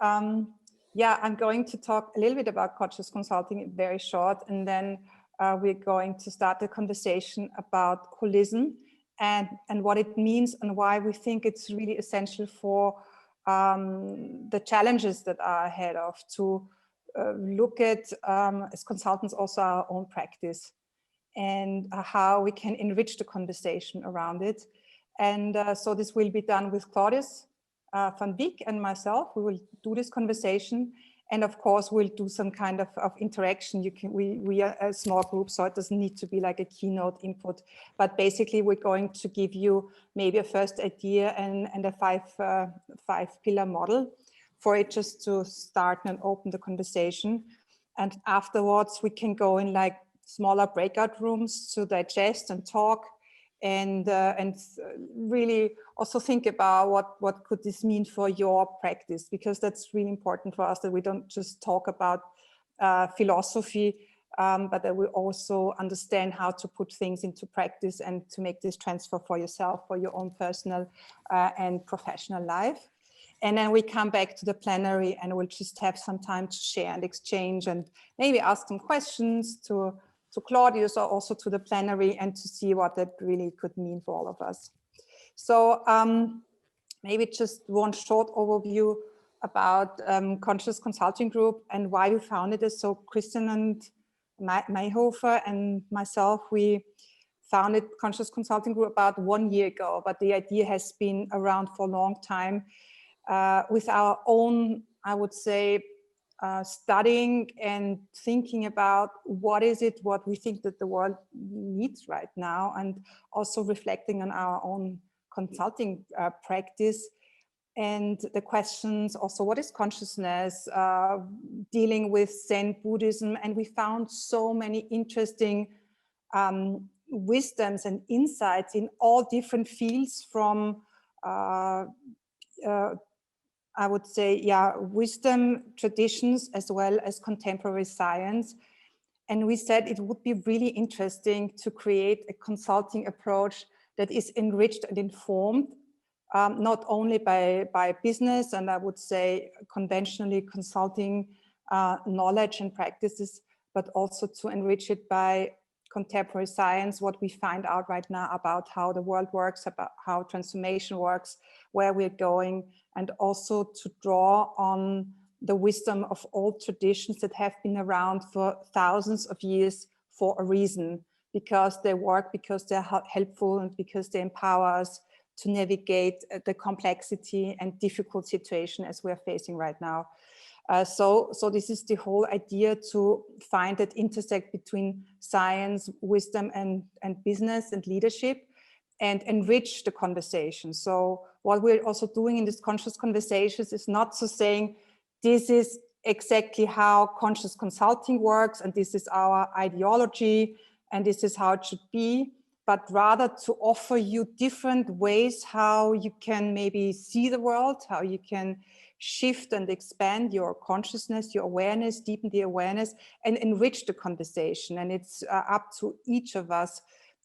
And yeah, I'm going to talk a little bit about conscious consulting, very short, and then we're going to start a conversation about holism and what it means and why we think it's really essential for the challenges that are ahead of to look at, as consultants, also our own practice and how we can enrich the conversation around it. And so this will be done with Claudius van Wyk and myself. We will do this conversation. And of course, we'll do some kind of interaction. We are a small group, so it doesn't need to be like a keynote input. But basically, we're going to give you maybe a first idea and a five pillar model for it, just to start and open the conversation. And afterwards, we can go in like smaller breakout rooms to digest and talk and really also think about what could this mean for your practice, because that's really important for us, that we don't just talk about philosophy, but that we also understand how to put things into practice and to make this transfer for yourself, for your own personal and professional life. And then we come back to the plenary and we'll just have some time to share and exchange and maybe ask some questions to Claudius or also to the plenary, and to see what that really could mean for all of us. So maybe just one short overview about Conscious Consulting Group and why we founded it. So Christian and Mayhofer and myself, we founded Conscious Consulting Group about 1 year ago, but the idea has been around for a long time with our own, I would say, studying and thinking about what we think that the world needs right now, and also reflecting on our own consulting practice and the questions also, what is consciousness, dealing with Zen Buddhism. And we found so many interesting wisdoms and insights in all different fields, from I would say, yeah, wisdom traditions as well as contemporary science. And we said it would be really interesting to create a consulting approach that is enriched and informed, not only by business and I would say conventionally consulting knowledge and practices, but also to enrich it by contemporary science, what we find out right now about how the world works, about how transformation works, where we're going, and also to draw on the wisdom of old traditions that have been around for thousands of years for a reason, because they work, because they're helpful, and because they empower us to navigate the complexity and difficult situation as we're facing right now. So this is the whole idea, to find that intersect between science, wisdom, and business and leadership, and enrich the conversation. So what we're also doing in these conscious conversations is not so saying, this is exactly how conscious consulting works, and this is our ideology, and this is how it should be, but rather to offer you different ways how you can maybe see the world, how you can shift and expand your consciousness, your awareness, deepen the awareness, and enrich the conversation. And it's up to each of us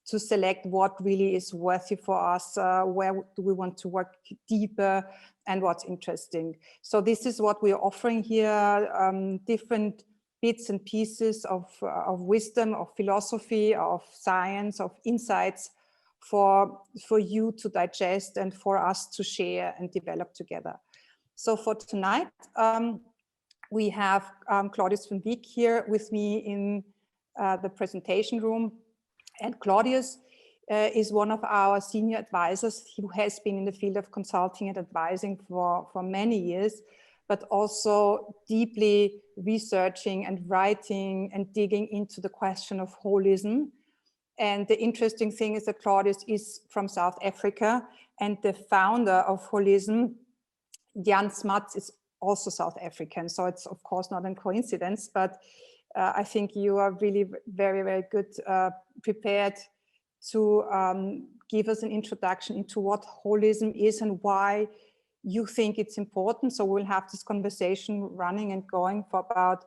to select what really is worthy for us, where do we want to work deeper, and what's interesting. So this is what we're offering here, different bits and pieces of wisdom, of philosophy, of science, of insights for you to digest and for us to share and develop together. So for tonight, we have Claudius van Wyk here with me in the presentation room. And Claudius is one of our senior advisors who has been in the field of consulting and advising for many years, but also deeply researching and writing and digging into the question of holism. And the interesting thing is that Claudius is from South Africa, and the founder of holism, Jan Smuts, is also South African. So it's of course not a coincidence, but I think you are really very, very good prepared to give us an introduction into what holism is and why you think it's important. So we'll have this conversation running and going for about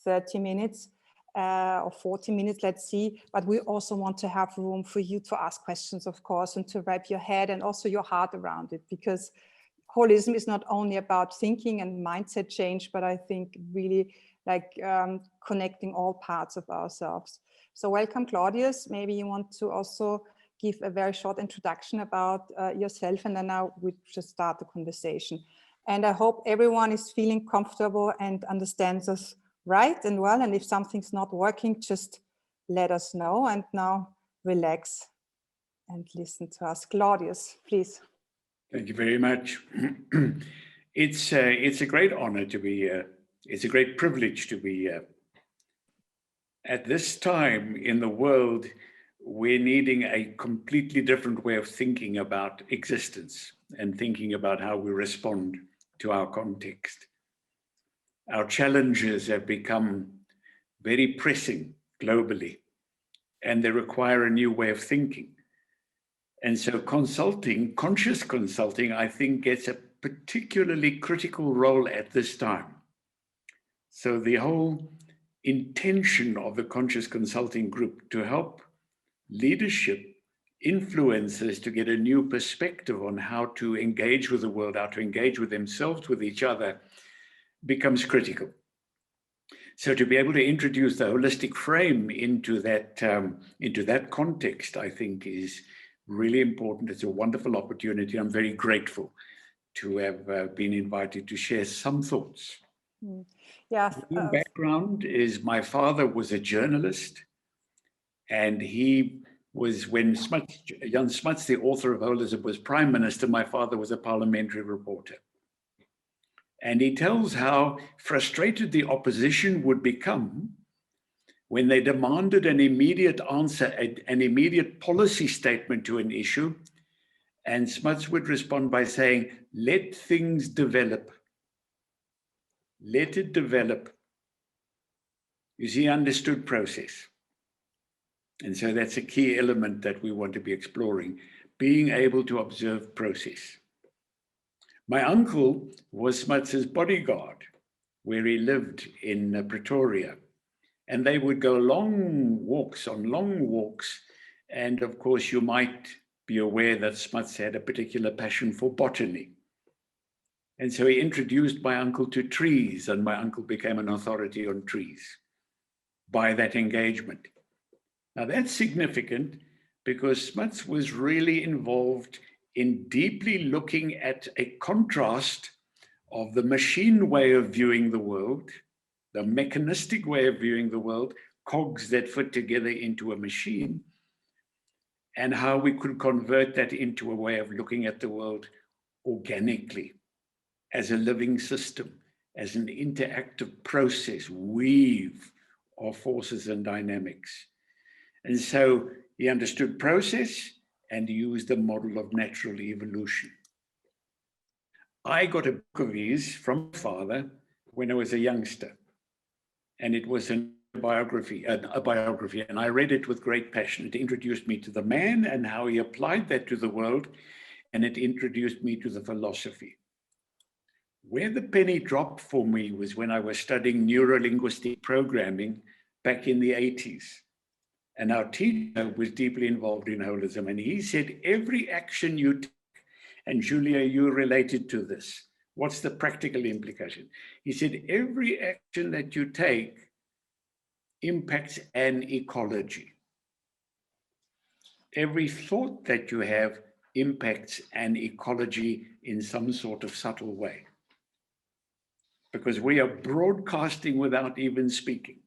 30 minutes or 40 minutes, let's see. But we also want to have room for you to ask questions, of course, and to wrap your head and also your heart around it, because holism is not only about thinking and mindset change, but I think really like connecting all parts of ourselves. So welcome, Claudius. Maybe you want to also give a very short introduction about yourself, and then now we just start the conversation. And I hope everyone is feeling comfortable and understands us right and well. And if something's not working, just let us know. And now relax and listen to us. Claudius, please. Thank you very much. It's a great honor to be it's a great privilege to be at this time in the world. We're needing a completely different way of thinking about existence and thinking about how we respond to our context. Our challenges have become very pressing globally, and they require a new way of thinking. And so consulting, conscious consulting, I think gets a particularly critical role at this time. So the whole intention of the Conscious Consulting Group to help leadership, influencers to get a new perspective on how to engage with the world, how to engage with themselves, with each other, becomes critical. So to be able to introduce the holistic frame into that context, I think is really important. It's a wonderful opportunity. I'm very grateful to have been invited to share some thoughts. Yeah. My background is my father was a journalist, and he was, when Jan Smuts, the author of Holism, was prime minister, my father was a parliamentary reporter. And he tells how frustrated the opposition would become when they demanded an immediate answer, an immediate policy statement to an issue. And Smuts would respond by saying, let things develop. Let it develop. You see, understood process. And so that's a key element that we want to be exploring, being able to observe process. My uncle was Smuts's bodyguard, where he lived in Pretoria. And they would go long walks. And of course, you might be aware that Smuts had a particular passion for botany. And so he introduced my uncle to trees, and my uncle became an authority on trees by that engagement. Now that's significant because Smuts was really involved in deeply looking at a contrast of the machine way of viewing the world, the mechanistic way of viewing the world, cogs that fit together into a machine, and how we could convert that into a way of looking at the world organically, as a living system, as an interactive process, weave of forces and dynamics. And so he understood process and used the model of natural evolution. I got a book of his from my father when I was a youngster, and it was a biography, and I read it with great passion. It introduced me to the man and how he applied that to the world, and it introduced me to the philosophy. Where the penny dropped for me was when I was studying neuro-linguistic programming back in the 80s. And our teacher was deeply involved in holism. And he said, every action you take, and Julia, you related to this. What's the practical implication? He said, every action that you take impacts an ecology. Every thought that you have impacts an ecology in some sort of subtle way. Because we are broadcasting without even speaking.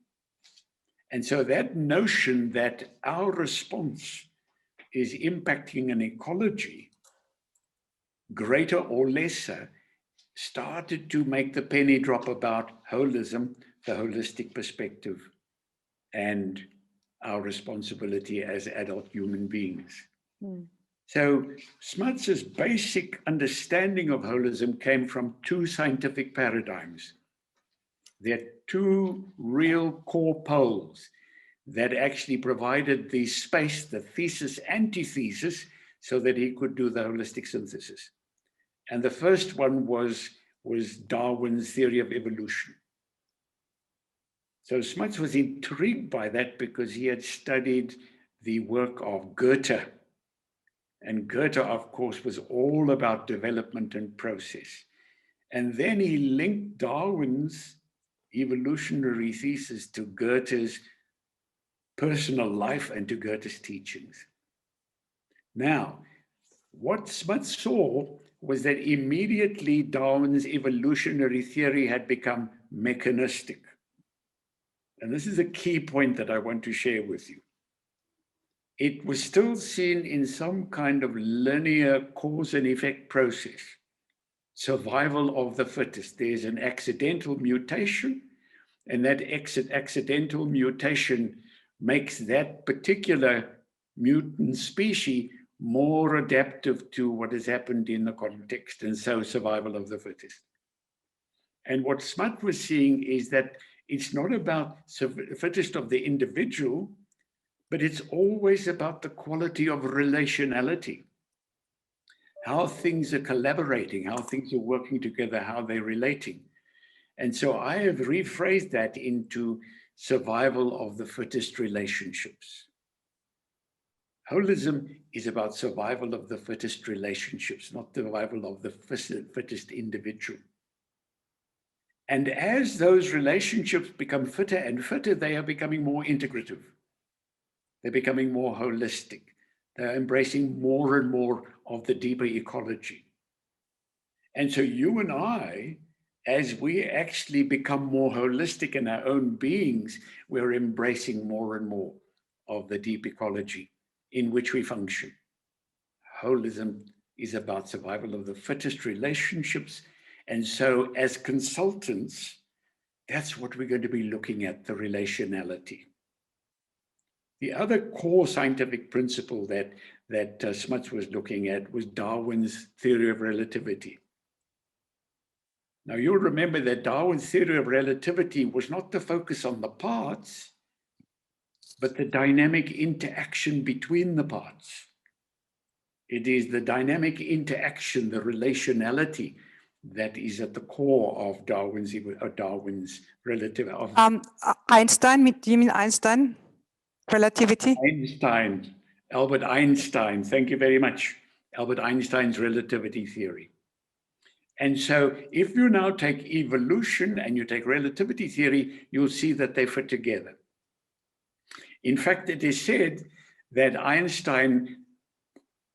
And so that notion that our response is impacting an ecology, greater or lesser, started to make the penny drop about holism, the holistic perspective, and our responsibility as adult human beings. So Smuts's basic understanding of holism came from two scientific paradigms. There are two real core poles that actually provided the space, the thesis, antithesis, so that he could do the holistic synthesis. And the first one was Darwin's theory of evolution. So Smuts was intrigued by that because he had studied the work of Goethe And Goethe, of course, was all about development and process. And then he linked Darwin's evolutionary thesis to Goethe's personal life and to Goethe's teachings. Now, what Smuts saw was that immediately Darwin's evolutionary theory had become mechanistic. And this is a key point that I want to share with you. It was still seen in some kind of linear cause and effect process. Survival of the fittest. There's an accidental mutation, and that accidental mutation makes that particular mutant species more adaptive to what has happened in the context, and so survival of the fittest. And what Smuts was seeing is that it's not about the fittest of the individual, but it's always about the quality of relationality. How things are collaborating, how things are working together, how they're relating. And so I have rephrased that into survival of the fittest relationships. Holism is about survival of the fittest relationships, not the survival of the fittest individual. And as those relationships become fitter and fitter, they are becoming more integrative. They're becoming more holistic. They're embracing more and more of the deeper ecology. And so you and I, as we actually become more holistic in our own beings, we're embracing more and more of the deep ecology in which we function. Holism is about survival of the fittest relationships. And so as consultants, that's what we're going to be looking at, the relationality. The other core scientific principle that Smuts was looking at was Darwin's theory of relativity. Now, you'll remember that Darwin's theory of relativity was not the focus on the parts, but the dynamic interaction between the parts. It is the dynamic interaction, the relationality, that is at the core of Darwin's relativity. Einstein, do you mean Einstein? Relativity? Einstein, Albert Einstein, thank you very much. Albert Einstein's relativity theory. And so if you now take evolution and you take relativity theory, you'll see that they fit together. In fact, it is said that Einstein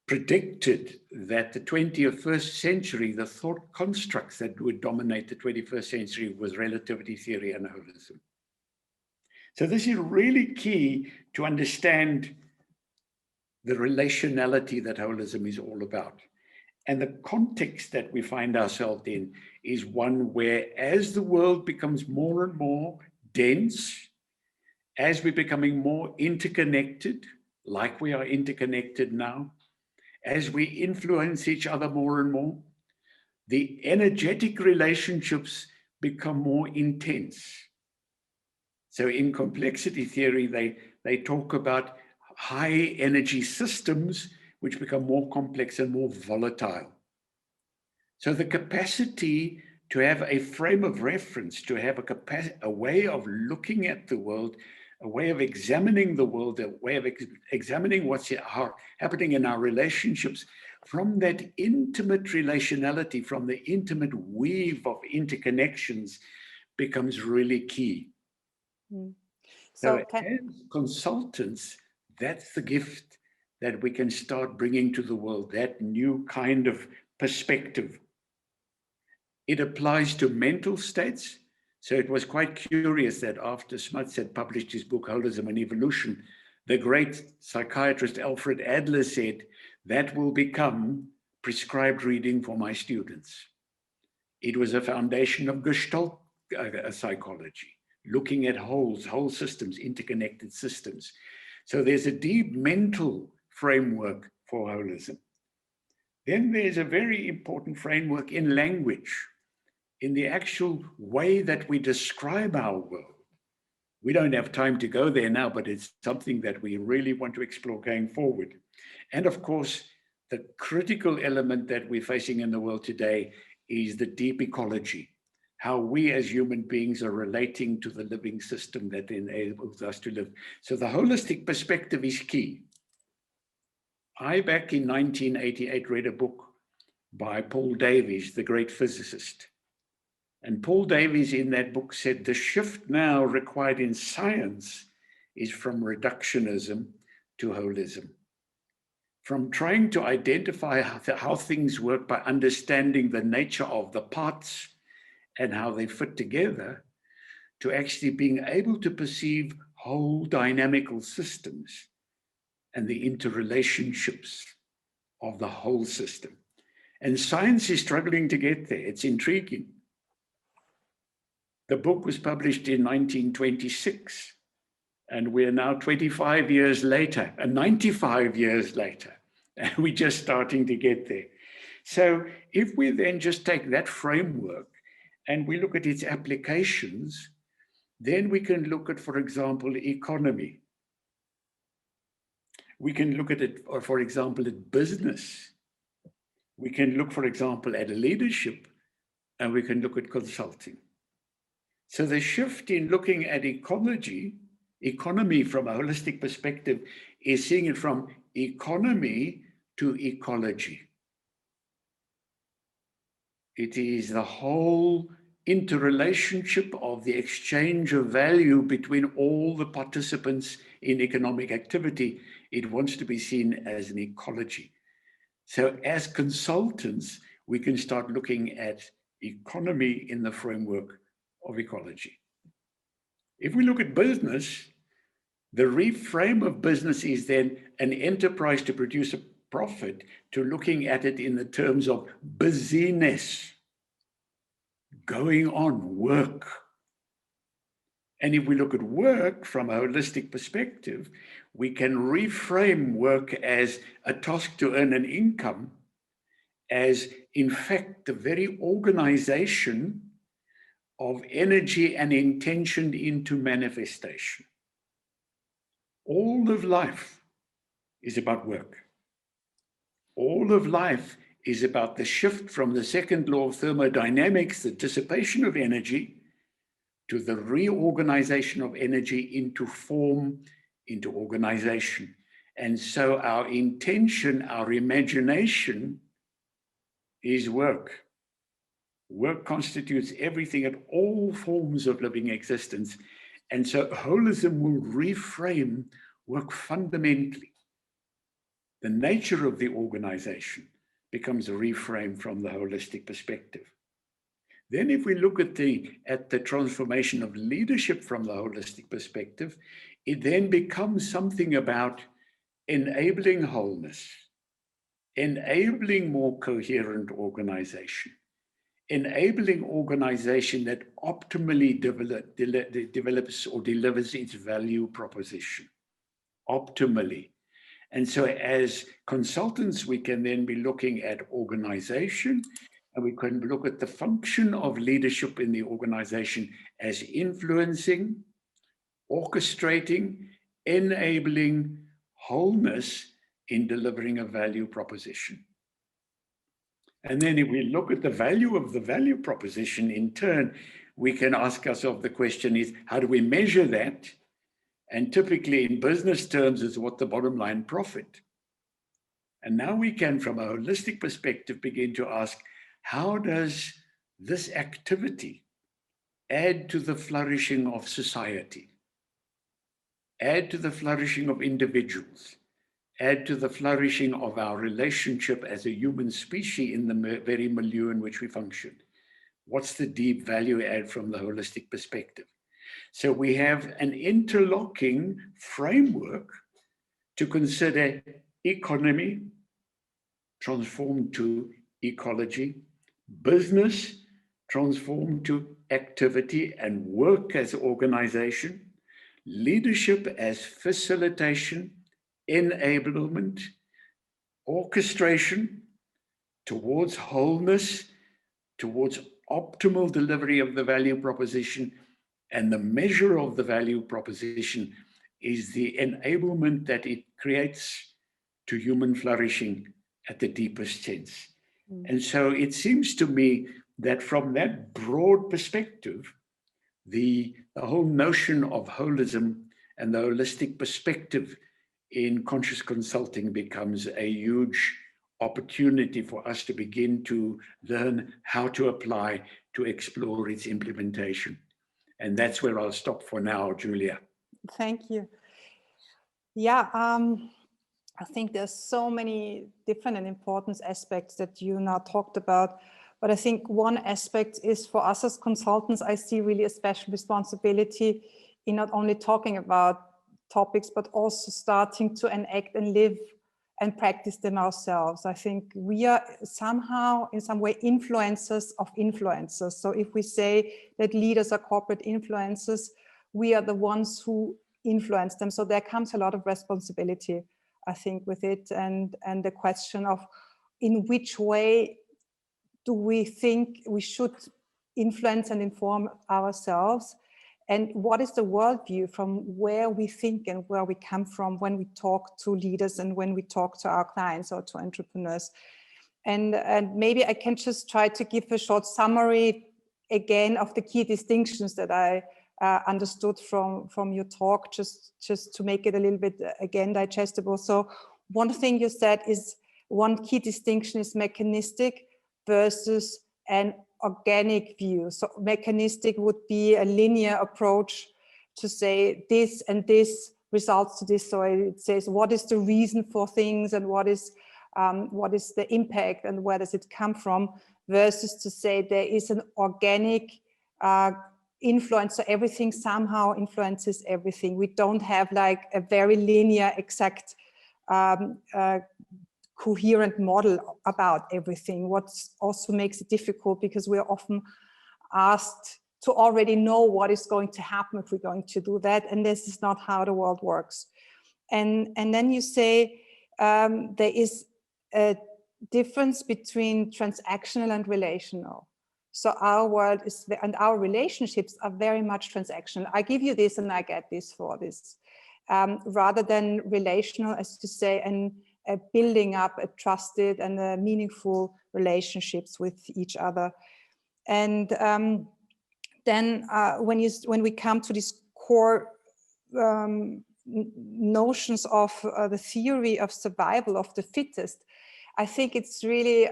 predicted that the 21st century, the thought constructs that would dominate the 21st century was relativity theory and holism. So this is really key to understand the relationality that holism is all about. And the context that we find ourselves in is one where, as the world becomes more and more dense, as we're becoming more interconnected, like we are interconnected now, as we influence each other more and more, the energetic relationships become more intense. So in complexity theory, they talk about high energy systems which become more complex and more volatile. So the capacity to have a frame of reference, to have a way of looking at the world, a way of examining the world, a way of examining what's happening in our relationships, from that intimate relationality, from the intimate weave of interconnections, becomes really key. So as consultants, that's the gift that we can start bringing to the world, that new kind of perspective. It applies to mental states. So it was quite curious that after Smuts had published his book, Holism and Evolution, the great psychiatrist Alfred Adler said, that will become prescribed reading for my students. It was a foundation of Gestalt psychology, looking at whole systems, interconnected systems. So there's a deep mental framework for holism. Then there's a very important framework in language, in the actual way that we describe our world. We don't have time to go there now, but it's something that we really want to explore going forward. And of course, the critical element that we're facing in the world today is the deep ecology, how we as human beings are relating to the living system that enables us to live. So the holistic perspective is key. I, back in 1988, read a book by Paul Davies, the great physicist. And Paul Davies in that book said, the shift now required in science is from reductionism to holism. From trying to identify how things work by understanding the nature of the parts and how they fit together, to actually being able to perceive whole dynamical systems and the interrelationships of the whole system. And science is struggling to get there. It's intriguing. The book was published in 1926, and we're now 25 years later, and 95 years later, and we're just starting to get there. So if we then just take that framework and we look at its applications, then we can look at, for example, economy. We can look at it, or for example, at business. We can look, for example, at leadership, and we can look at consulting. So the shift in looking at economy from a holistic perspective is seeing it from economy to ecology. It is the whole interrelationship of the exchange of value between all the participants in economic activity. It wants to be seen as an ecology. So as consultants, we can start looking at economy in the framework of ecology. If we look at business, the reframe of business is then an enterprise to produce a profit, to looking at it in the terms of busyness, going on, work. And if we look at work from a holistic perspective, we can reframe work as a task to earn an income, as in fact the very organization of energy and intention into manifestation. All of life is about work. All of life is about the shift from the second law of thermodynamics, the dissipation of energy, to the reorganization of energy into form, into organization. And so our intention, our imagination is work. Work constitutes everything at all forms of living existence. And so holism will reframe work fundamentally. The nature of the organization becomes reframed from the holistic perspective. Then if we look at the transformation of leadership from the holistic perspective, it then becomes something about enabling wholeness, enabling more coherent organization, enabling organization that optimally develops or delivers its value proposition, optimally. And so as consultants, we can then be looking at organization, and we can look at the function of leadership in the organization as influencing, orchestrating, enabling wholeness in delivering a value proposition. And then if we look at the value of the value proposition, in turn, we can ask ourselves the question is, how do we measure that? And typically in business terms is what the bottom line profit. And now we can, from a holistic perspective, begin to ask, how does this activity add to the flourishing of society, add to the flourishing of individuals, add to the flourishing of our relationship as a human species in the very milieu in which we function? What's the deep value add from the holistic perspective? So we have an interlocking framework to consider economy transformed to ecology, business transformed to activity and work as organization, leadership as facilitation, enablement, orchestration towards wholeness, towards optimal delivery of the value proposition. And the measure of the value proposition is the enablement that it creates to human flourishing at the deepest sense. And so it seems to me that from that broad perspective, the whole notion of holism and the holistic perspective in conscious consulting becomes a huge opportunity for us to begin to learn how to apply, to explore its implementation. And that's where I'll stop for now, Julia. Thank you. Yeah, I think there's so many different and important aspects that you now talked about. But I think one aspect is for us as consultants, I see really a special responsibility in not only talking about topics, but also starting to enact and live and practice them ourselves. I think we are somehow, in some way, influencers of influencers. So if we say that leaders are corporate influencers, we are the ones who influence them. So there comes a lot of responsibility, I think, with it. And the question of in which way do we think we should influence and inform ourselves? And what is the worldview from where we think and where we come from when we talk to leaders and when we talk to our clients or to entrepreneurs? And maybe I can just try to give a short summary again of the key distinctions that I understood from your talk, just to make it a little bit, again, digestible. So one thing you said is one key distinction is mechanistic versus an organic view. So mechanistic would be a linear approach to say this and this results to this. So it says what is the reason for things and what is the impact and where does it come from, versus to say there is an organic influence. So everything somehow influences everything. We don't have like a very linear, exact coherent model about everything, what also makes it difficult because we're often asked to already know what is going to happen if we're going to do that, and this is not how the world works. And then you say there is a difference between transactional and relational. So our world is, and our relationships are very much transactional. I give you this and I get this for this, rather than relational, as to say, and building up a trusted and meaningful relationships with each other. And then when we come to these core notions of the theory of survival of the fittest, I think it's really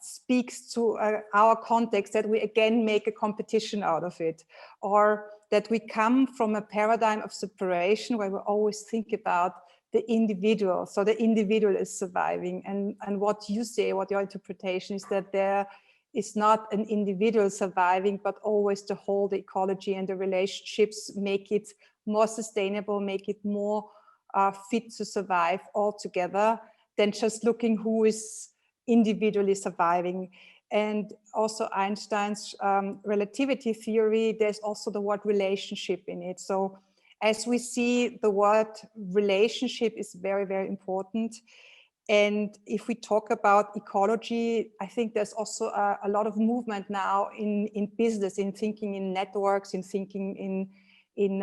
speaks to our context that we again make a competition out of it, or that we come from a paradigm of separation where we always think about the individual. So the individual is surviving, and what you say, what your interpretation is, that there is not an individual surviving, but always the whole, the ecology and the relationships make it more sustainable, make it more fit to survive all together than just looking who is individually surviving. And also Einstein's relativity theory, there's also the word relationship in it. So as we see, the word relationship is very, very important. And if we talk about ecology, I think there's also a lot of movement now in business, in thinking in networks, in thinking in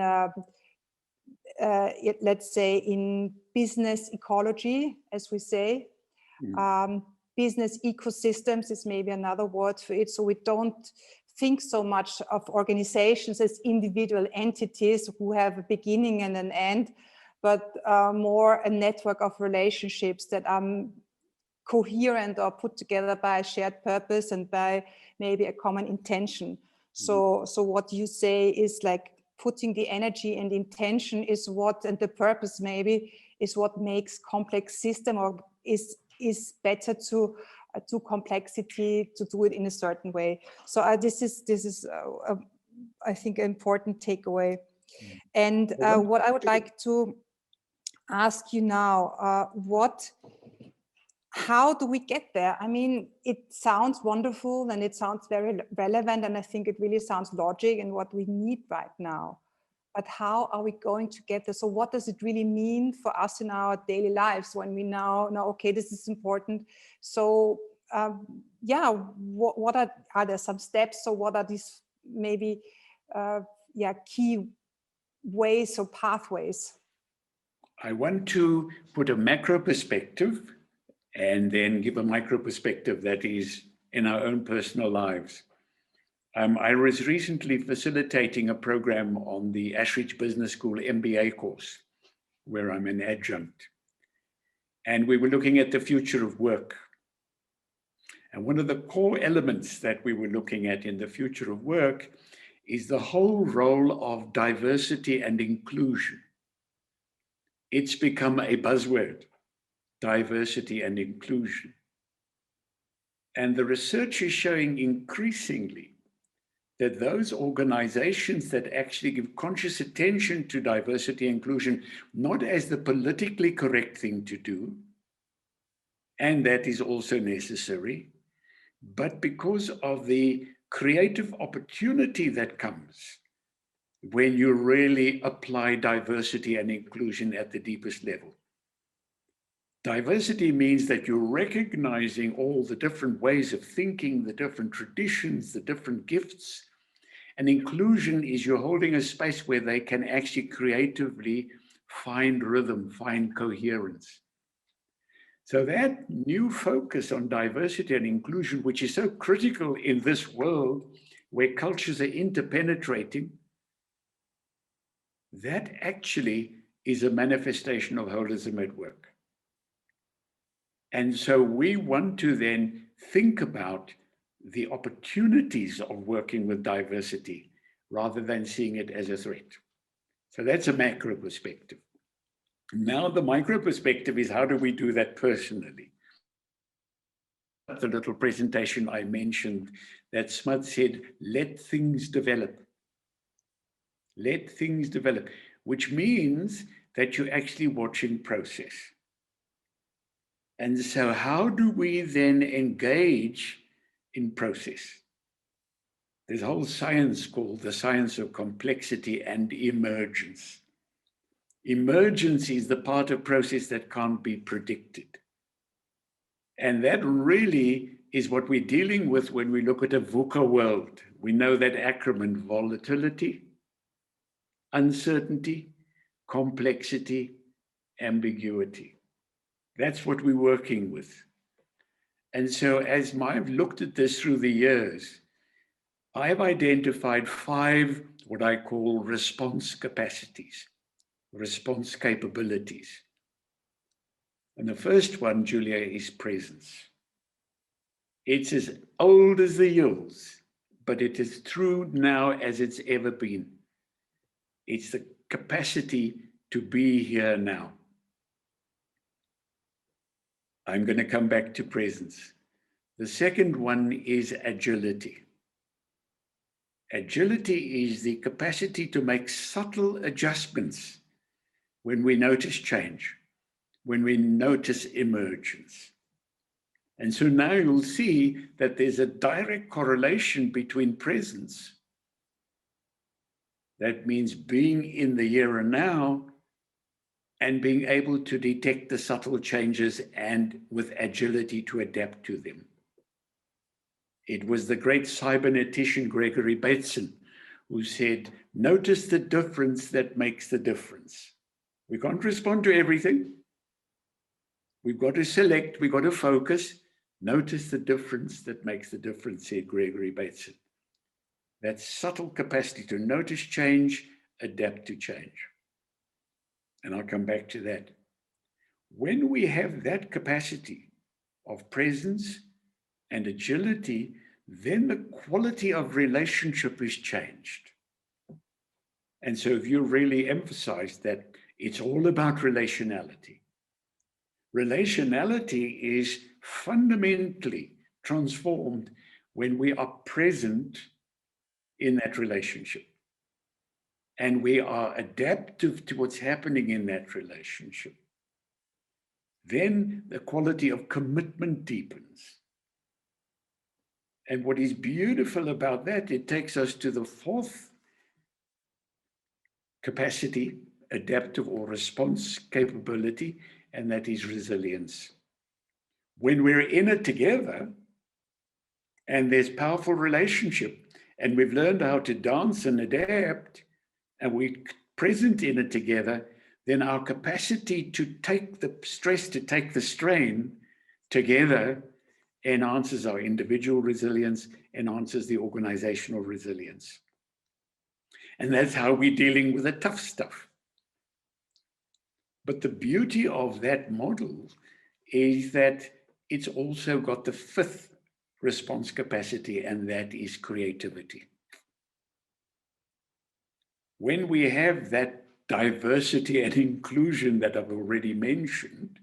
let's say in business ecology, as we say. Business ecosystems is maybe another word for it. So we don't think so much of organizations as individual entities who have a beginning and an end, but more a network of relationships that are coherent or put together by a shared purpose and by maybe a common intention. So what you say is like putting the energy and intention is what, and the purpose maybe is what makes complex system, or is better to complexity to do it in a certain way. So this is I think an important takeaway. And what I would like to ask you now, how do we get there? I mean, it sounds wonderful and it sounds very relevant, and I think it really sounds logic and what we need right now. But how are we going to get there? So what does it really mean for us in our daily lives when we now know, okay, this is important. So yeah, what are there some steps? So what are these maybe key ways or pathways? I want to put a macro perspective and then give a micro perspective that is in our own personal lives. I was recently facilitating a program on the Ashridge Business School MBA course. where I'm an adjunct. And we were looking at the future of work. And one of the core elements that we were looking at in the future of work is the whole role of diversity and inclusion. It's become a buzzword, diversity and inclusion. And the research is showing increasingly that those organizations that actually give conscious attention to diversity and inclusion, not as the politically correct thing to do, and that is also necessary, but because of the creative opportunity that comes when you really apply diversity and inclusion at the deepest level. Diversity means that you're recognizing all the different ways of thinking, the different traditions, the different gifts. And inclusion is you're holding a space where they can actually creatively find rhythm, find coherence. So that new focus on diversity and inclusion, which is so critical in this world where cultures are interpenetrating, that actually is a manifestation of holism at work. And so we want to then think about the opportunities of working with diversity rather than seeing it as a threat. So that's a macro perspective. Now the micro perspective is, how do we do that personally? The little presentation I mentioned that Smith said, let things develop. Let things develop, which means that you're actually watching process. And so how do we then engage in process? There's a whole science called the science of complexity and emergence. Emergence is the part of process that can't be predicted. And that really is what we're dealing with when we look at a VUCA world. We know that acronym: volatility, uncertainty, complexity, ambiguity. That's what we're working with. And so as I've looked at this through the years, I've identified 5 what I call response capacities, response capabilities. And the first one, Julia, is presence. It's as old as the hills, but it is true now as it's ever been. It's the capacity to be here now. I'm going to come back to presence. The second one is agility. Agility is the capacity to make subtle adjustments when we notice change, when we notice emergence. And so now you'll see that there's a direct correlation between presence. That means being in the here and now, and being able to detect the subtle changes and with agility to adapt to them. It was the great cybernetician Gregory Bateson who said, notice the difference that makes the difference. We can't respond to everything. We've got to select, we've got to focus. Notice the difference that makes the difference, said Gregory Bateson. That subtle capacity to notice change, adapt to change. And I'll come back to that. When we have that capacity of presence and agility, then the quality of relationship is changed. And so if you really emphasize that it's all about relationality. Relationality is fundamentally transformed when we are present in that relationship. And we are adaptive to what's happening in that relationship. Then the quality of commitment deepens. And what is beautiful about that, it takes us to the 4th capacity, adaptive or response capability, and that is resilience. When we're in it together, and there's powerful relationship, and we've learned how to dance and adapt, and we're present in it together, then our capacity to take the stress, to take the strain together enhances our individual resilience, enhances the organizational resilience. And that's how we're dealing with the tough stuff. But the beauty of that model is that it's also got the fifth response capacity, and that is creativity. When we have that diversity and inclusion that I've already mentioned,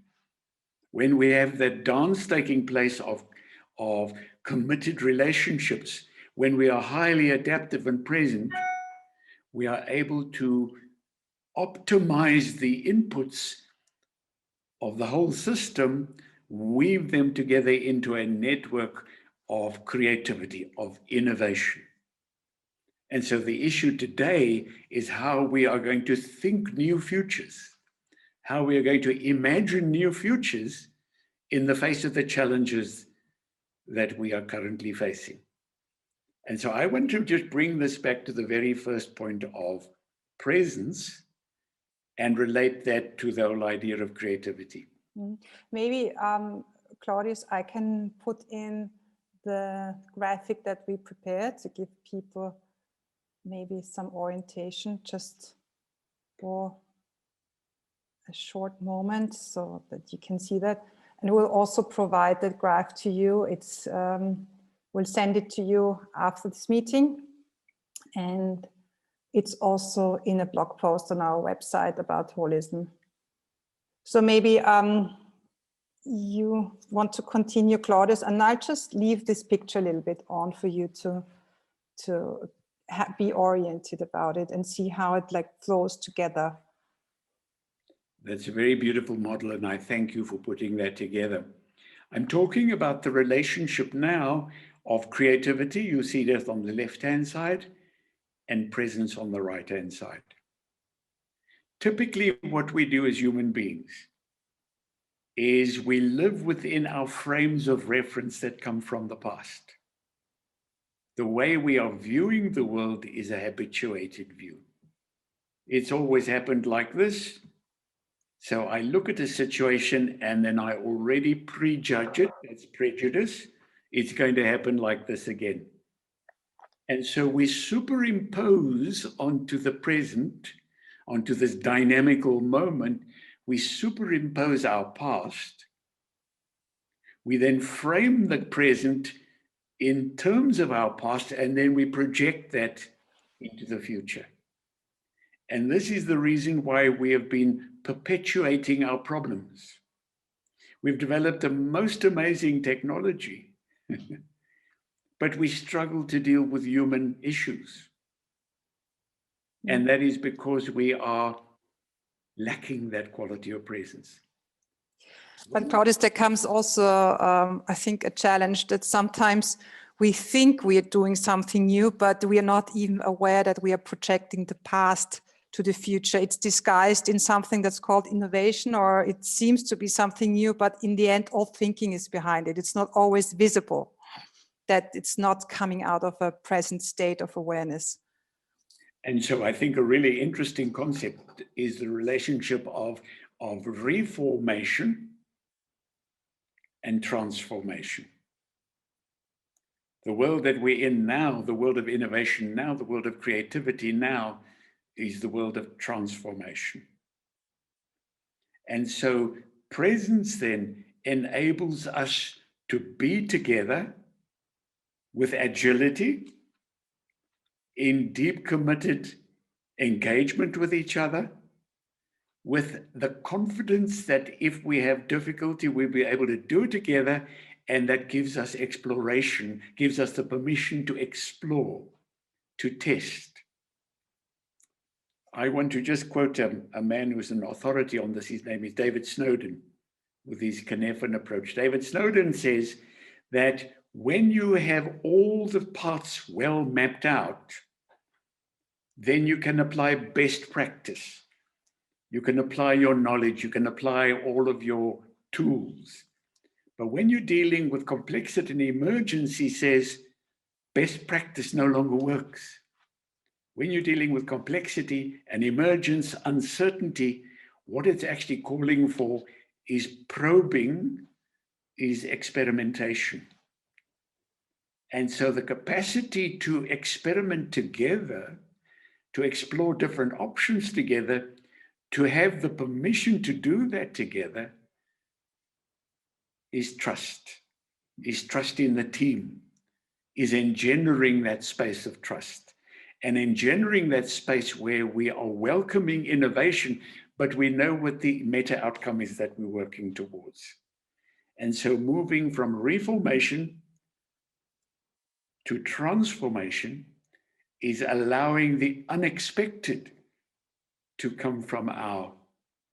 when we have that dance taking place of committed relationships, when we are highly adaptive and present, we are able to optimize the inputs of the whole system, weave them together into a network of creativity, of innovation. And so the issue today is how we are going to think new futures, how we are going to imagine new futures in the face of the challenges that we are currently facing. And so I want to just bring this back to the very first point of presence and relate that to the whole idea of creativity. Maybe, Claudius, I can put in the graphic that we prepared to give people maybe some orientation just for a short moment so that you can see that. And we'll also provide that graph to you. It's we'll send it to you after this meeting. And it's also in a blog post on our website about holism. So maybe you want to continue, Claudius, and I'll just leave this picture a little bit on for you to be oriented about it and see how it like flows together. That's a very beautiful model, and I thank you for putting that together. I'm talking about the relationship now of creativity, you see that on the left-hand side, and presence on the right-hand side. Typically, what we do as human beings is we live within our frames of reference that come from the past. The way we are viewing the world is a habituated view. It's always happened like this. So I look at a situation and then I already prejudge it. That's prejudice. It's going to happen like this again. And so we superimpose onto the present, onto this dynamical moment, we superimpose our past. We then frame the present in terms of our past, and then we project that into the future. And this is the reason why we have been perpetuating our problems. We've developed the most amazing technology, but we struggle to deal with human issues. And that is because we are lacking that quality of presence. But Claudius, there comes also, I think, a challenge that sometimes we think we are doing something new, but we are not even aware that we are projecting the past to the future. It's disguised in something that's called innovation, or it seems to be something new, but in the end, all thinking is behind it. It's not always visible, that it's not coming out of a present state of awareness. And so I think a really interesting concept is the relationship of reformation and transformation. The world that we're in now, the world of innovation now, the world of creativity now, is the world of transformation. And so presence then enables us to be together with agility, in deep committed engagement with each other, with the confidence that if we have difficulty, we'll be able to do it together, and that gives us exploration, gives us the permission to explore, to test. I want to just quote a man who's an authority on this. His name is David Snowden, with his Cynefin approach. David Snowden says that when you have all the parts well mapped out, then you can apply best practice. You can apply your knowledge, you can apply all of your tools. But when you're dealing with complexity and emergence, he says, best practice no longer works. When you're dealing with complexity and emergence, uncertainty, what it's actually calling for is probing, is experimentation. And so the capacity to experiment together, to explore different options together, to have the permission to do that together is trust in the team, is engendering that space of trust and engendering that space where we are welcoming innovation, but we know what the meta outcome is that we're working towards. And so moving from reformation to transformation is allowing the unexpected to come from our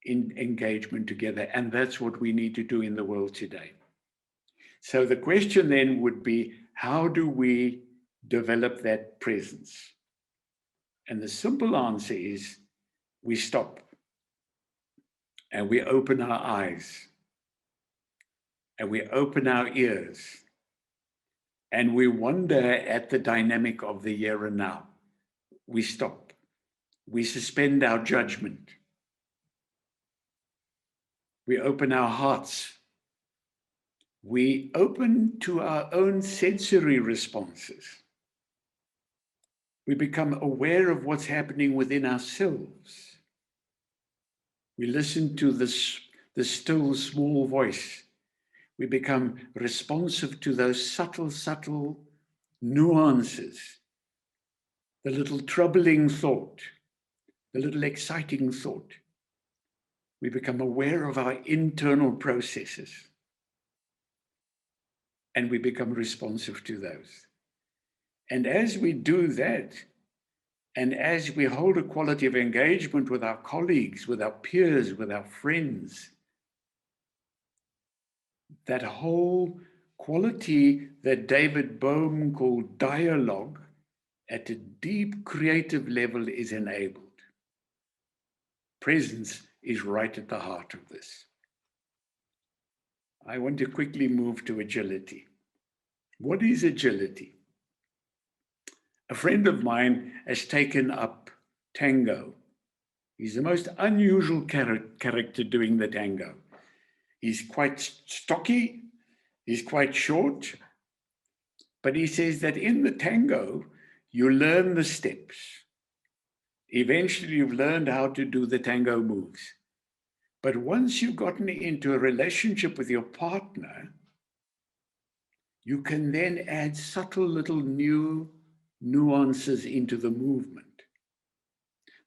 engagement together. And that's what we need to do in the world today. So the question then would be, how do we develop that presence? And the simple answer is, we stop and we open our eyes and we open our ears and we wonder at the dynamic of the here and now. We stop. We suspend our judgment. We open our hearts. We open to our own sensory responses. We become aware of what's happening within ourselves. We listen to the still small voice. We become responsive to those subtle nuances, the little troubling thought, the little exciting thought. We become aware of our internal processes, and we become responsive to those. And as we do that, and as we hold a quality of engagement with our colleagues, with our peers, with our friends, that whole quality that David Bohm called dialogue at a deep creative level is enabled. Presence is right at the heart of this. I want to quickly move to agility. What is agility? A friend of mine has taken up tango. He's the most unusual character doing the tango. He's quite stocky, he's quite short, but he says that in the tango, you learn the steps. Eventually, you've learned how to do the tango moves. But once you've gotten into a relationship with your partner, you can then add subtle little new nuances into the movement.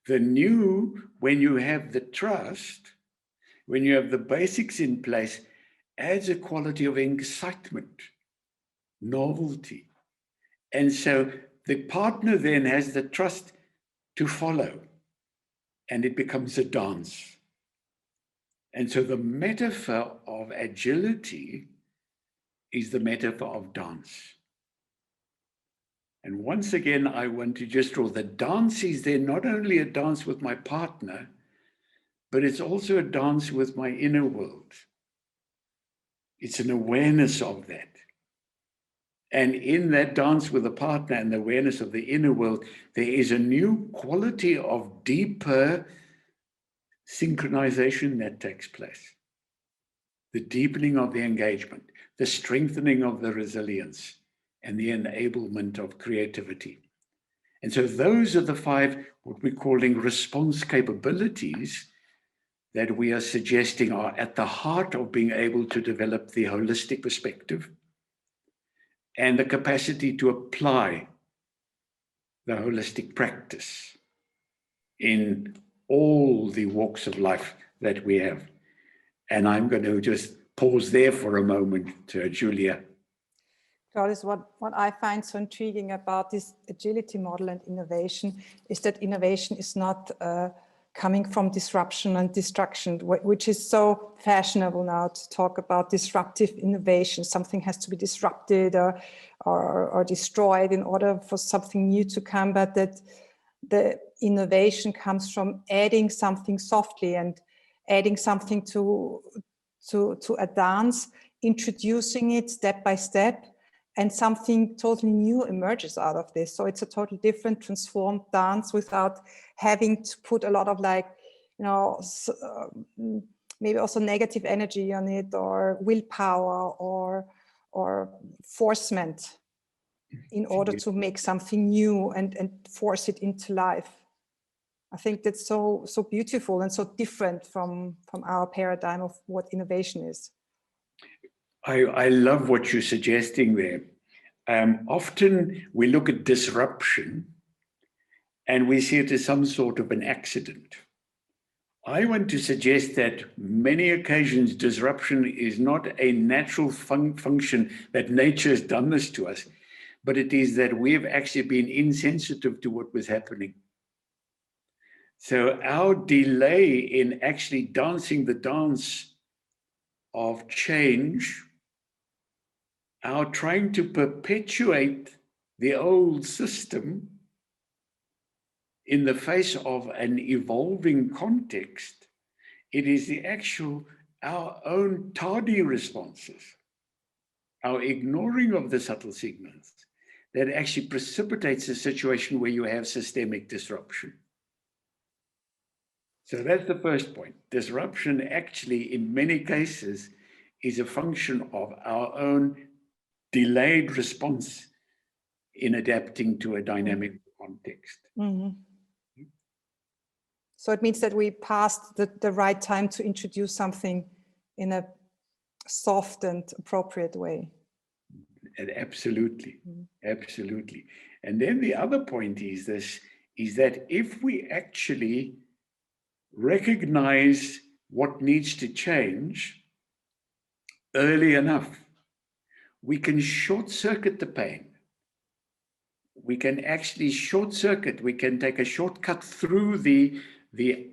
The new, when you have the trust, when you have the basics in place, adds a quality of excitement, novelty. And so the partner then has the trust to follow, and it becomes a dance. And so the metaphor of agility is the metaphor of dance. And once again, I want to just draw the dance is there not only a dance with my partner, but it's also a dance with my inner world. It's an awareness of that. And in that dance with the partner and the awareness of the inner world, there is a new quality of deeper synchronization that takes place. The deepening of the engagement, the strengthening of the resilience, and the enablement of creativity. And so those are the 5, what we're calling response capabilities that we are suggesting are at the heart of being able to develop the holistic perspective and the capacity to apply the holistic practice in all the walks of life that we have. And I'm going to just pause there for a moment, Julia. Claudius, what I find so intriguing about this agility model and innovation is that innovation is not coming from disruption and destruction, which is so fashionable now to talk about disruptive innovation. Something has to be disrupted or destroyed in order for something new to come, but that the innovation comes from adding something softly and adding something to a dance, introducing it step by step, and something totally new emerges out of this. So it's a totally different, transformed dance without having to put a lot of maybe also negative energy on it, or willpower, or forcement in order to make something new and force it into life. I think that's so beautiful and so different from our paradigm of what innovation is. I love what you're suggesting there. Often we look at disruption and we see it as some sort of an accident. I want to suggest that many occasions disruption is not a natural function that nature has done this to us, but it is that we have actually been insensitive to what was happening. So our delay in actually dancing the dance of change, our trying to perpetuate the old system in the face of an evolving context, it is the actual, our own tardy responses, our ignoring of the subtle signals that actually precipitates a situation where you have systemic disruption. So that's the first point. Disruption actually, in many cases, is a function of our own delayed response in adapting to a dynamic context. Mm-hmm. So it means that we passed the right time to introduce something in a soft and appropriate way. And absolutely, absolutely. And then the other point is this, is that if we actually recognize what needs to change early enough, we can short circuit the pain. We can actually short circuit, we can take a shortcut through the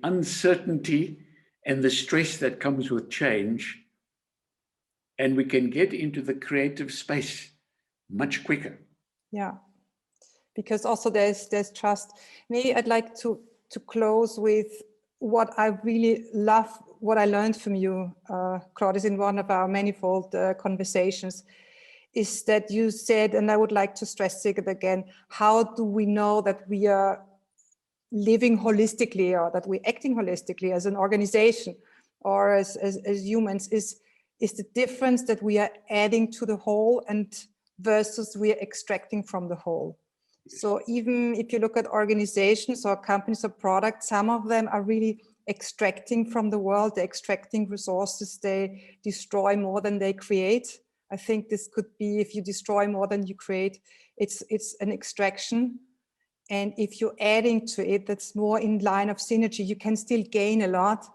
uncertainty and the stress that comes with change, and we can get into the creative space much quicker. Yeah, because also there's trust. Maybe I'd like to close with what I really love, what I learned from you, Claudius, in one of our manifold conversations, is that you said, and I would like to stress it again, how do we know that we are living holistically, or that we're acting holistically as an organization or as humans, is the difference that we are adding to the whole and versus we are extracting from the whole. So even if you look at organizations or companies or products, some of them are really extracting from the world, they're extracting resources, they destroy more than they create. I think this could be, if you destroy more than you create, it's an extraction. And if you're adding to it, that's more in line of synergy. You can still gain a lot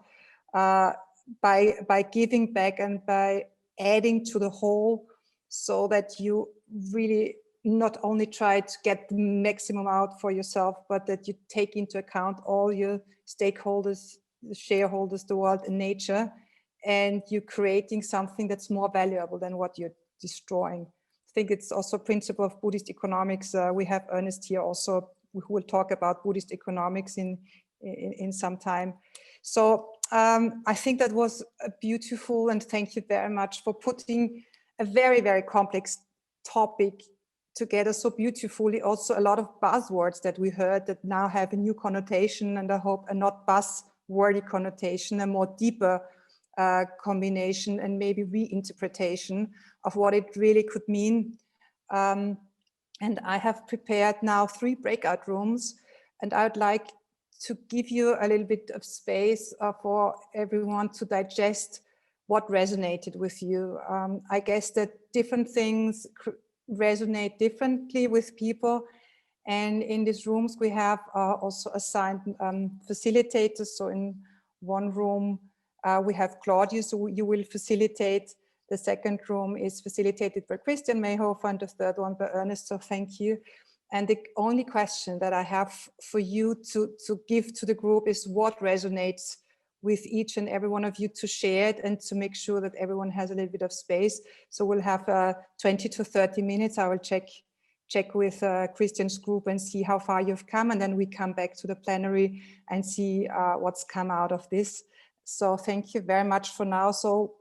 by giving back and by adding to the whole, so that you really not only try to get the maximum out for yourself, but that you take into account all your stakeholders, the shareholders, the world and nature, and you're creating something that's more valuable than what you're destroying. I think it's also a principle of Buddhist economics. We have Ernest here also, who will talk about Buddhist economics in some time. So I think that was beautiful, and thank you very much for putting a very, very complex topic together so beautifully. Also a lot of buzzwords that we heard that now have a new connotation, and I hope a not buzzwordy connotation, a more deeper combination and maybe reinterpretation of what it really could mean. And I have prepared now 3 breakout rooms, and I would like to give you a little bit of space for everyone to digest what resonated with you. I guess that different things resonate differently with people. And in these rooms, we have also assigned facilitators. So in one room, we have Claudius, who you will facilitate. The second room is facilitated by Christian Mayhofer, and the third one by Ernest, so thank you. And the only question that I have for you to give to the group is what resonates with each and every one of you to share it, and to make sure that everyone has a little bit of space. So we'll have 20 to 30 minutes. I will check with Christian's group and see how far you've come, and then we come back to the plenary and see what's come out of this. So thank you very much for now. So